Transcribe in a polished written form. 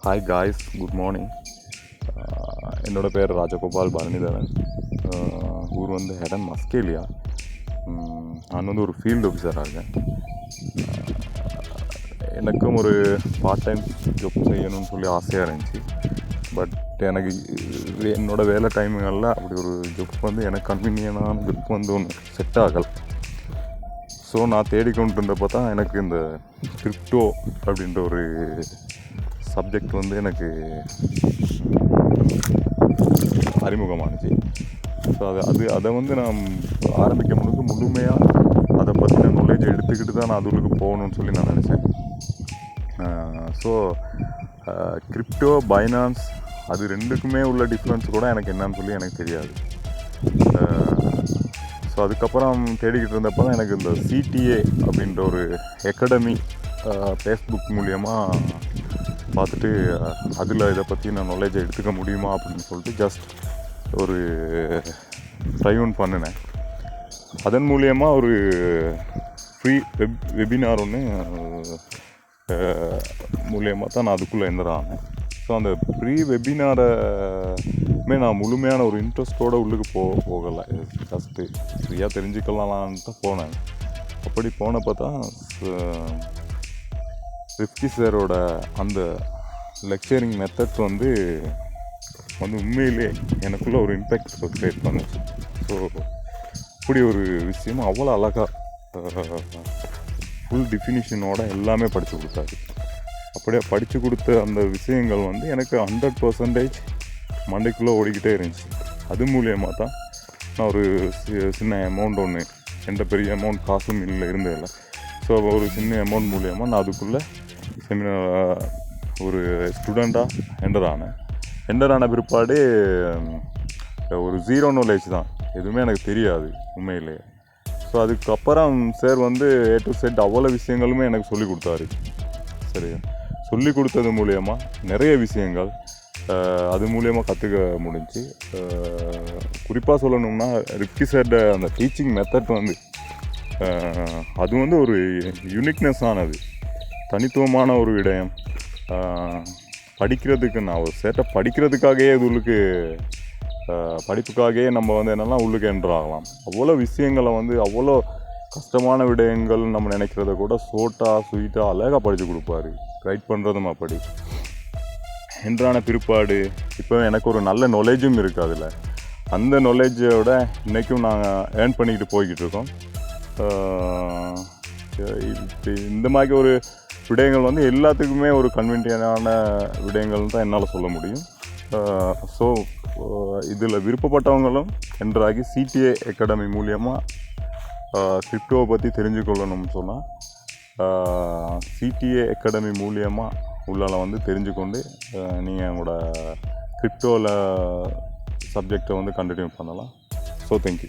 Hi guys, good morning. என்னோடய பேர் ராஜகோபால் பரணிதரன். ஊர் வந்து ஹெடன், ஆஸ்திரேலியா. நான் வந்து ஒரு ஃபீல்டு ஆஃபீஸராக இருக்கேன். எனக்கும் ஒரு பார்ட் டைம் ஜாப் செய்யணும்னு சொல்லி ஆசையாக இருந்துச்சு. பட் எனக்கு என்னோடய வேலை டைமுங்களில் அப்படி ஒரு ஜாப் வந்து எனக்கு கன்வீனியனான ஜாப் வந்து ஒன்று செட் ஆகலை. ஸோ நான் தேடிக்கொண்டு இருந்தப்போ தான் எனக்கு இந்த கிரிப்டோ அப்படின்ற ஒரு சப்ஜெக்ட் வந்து எனக்கு அறிமுகமானுச்சு. ஸோ அதை வந்து நான் ஆரம்பிக்க முழுமையாக அதை பற்றின நாலேஜ் எடுத்துக்கிட்டு தான் நான் அதுக்கு போகணும்னு சொல்லி நான் நினச்சேன். ஸோ கிரிப்டோ, பைனான்ஸ் அது ரெண்டுக்குமே உள்ள டிஃப்ரென்ஸ் கூட எனக்கு என்னன்னு சொல்லி எனக்கு தெரியாது. ஸோ அதுக்கப்புறம் தேடிக்கிட்டு இருந்தப்போ தான் எனக்கு இந்த சிடிஏ அப்படின்ற ஒரு அகாடமி ஃபேஸ்புக் மூலியமாக பார்த்துட்டு அதில் இதை பற்றி நான் நாலேஜை எடுத்துக்க முடியுமா அப்படின்னு சொல்லிட்டு ஜஸ்ட் ஒரு ட்ரை ஒன் பண்ணினேன். அதன் மூலியமாக ஒரு ஃப்ரீ வெபினார் ஒன்று மூலியமாக தான் நான் அதுக்குள்ளே எந்திரானேன். ஸோ அந்த ப்ரீ வெபினாரைமே நான் முழுமையான ஒரு இன்ட்ரெஸ்ட்டோடு உள்ளுக்கு போகலை. ஜஸ்ட்டு ஃப்ரீயாக தெரிஞ்சுக்கலான்ட்டு தான் போனேன். அப்படி போனப்போ தான் ரிஃப்கி சாரோட அந்த லெக்சரிங் மெத்தட் வந்து உண்மையிலே எனக்குள்ளே ஒரு இம்பேக்ட் க்ரியேட் பண்ணுச்சு. ஸோ இப்படி ஒரு விஷயம் அவ்வளோ அழகாக ஃபுல் டிஃபினிஷனோட எல்லாமே படித்து கொடுத்தாரு. அப்படியே படித்து கொடுத்த அந்த விஷயங்கள் வந்து எனக்கு 100% மண்டைக்குள்ளே ஓடிக்கிட்டே இருந்துச்சு. அது மூலியமாக தான் நான் ஒரு சின்ன அமௌண்ட் ஒன்று, எந்த பெரிய அமௌண்ட் காசும் இருந்ததில்லை. ஸோ ஒரு சின்ன அமௌண்ட் மூலியமாக நான் அதுக்குள்ளே செமினார் ஒரு ஸ்டூடெண்ட்டாக என்டர் ஆன பிற்பாடு ஒரு ஜீரோ நாலேஜ் தான், எதுவுமே எனக்கு தெரியாது உண்மையிலேயே. ஸோ அதுக்கப்புறம் சார் வந்து A to Z அவ்வளோ விஷயங்களுமே எனக்கு சொல்லி கொடுத்தாரு. சரி, சொல்லி கொடுத்தது மூலயமா நிறைய விஷயங்கள் அது மூலயமா கற்றுக்க முடிஞ்சு. குறிப்பாக சொல்லணும்னா ரிஃப்கி சார்ட அந்த டீச்சிங் மெத்தட் வந்து அது வந்து ஒரு யூனிக்னஸ் ஆனது, தனித்துவமான ஒரு விடயம். படிக்கிறதுக்கு நான் ஒரு சேட்டை படிக்கிறதுக்காகவே உள்ளுக்கு படிப்புக்காகவே நம்ம வந்து என்னென்னா உள்ளுக்கு என்ட்ராகலாம். அவ்வளோ விஷயங்களை வந்து அவ்வளோ கஷ்டமான விடயங்கள் நம்ம நினைக்கிறத கூட ஷோர்ட்டாக ஸ்வீட்டாக அழகாக படித்து கொடுப்பாரு. ரைட் பண்ணுறதும் அப்படி என்றான பிற்பாடு இப்போ எனக்கு ஒரு நல்ல நாலேஜும் இருக்குது. அதில் அந்த நாலேஜோட இன்றைக்கும் நாங்கள் ஏர்ன் பண்ணிக்கிட்டு போய்கிட்டு இருக்கோம். இந்த மாதிரி ஒரு விடயங்கள் வந்து எல்லாத்துக்குமே ஒரு கன்வீனியன்டான விடயங்கள் தான் என்னால் சொல்ல முடியும். ஸோ இதில் விருப்பப்பட்டவங்களும் என்றாகி சிடிஏ அகாடமி மூலியமாக கிரிப்டோவை பற்றி தெரிஞ்சுக்கொள்ளணும்னு சொன்னால் சிடிஏ அகாடமி மூலியமாக உள்ளால் வந்து தெரிஞ்சுக்கொண்டு நீங்கள் உங்களோட கிரிப்டோவில் சப்ஜெக்டை வந்து கண்டினியூ பண்ணலாம். So thank you.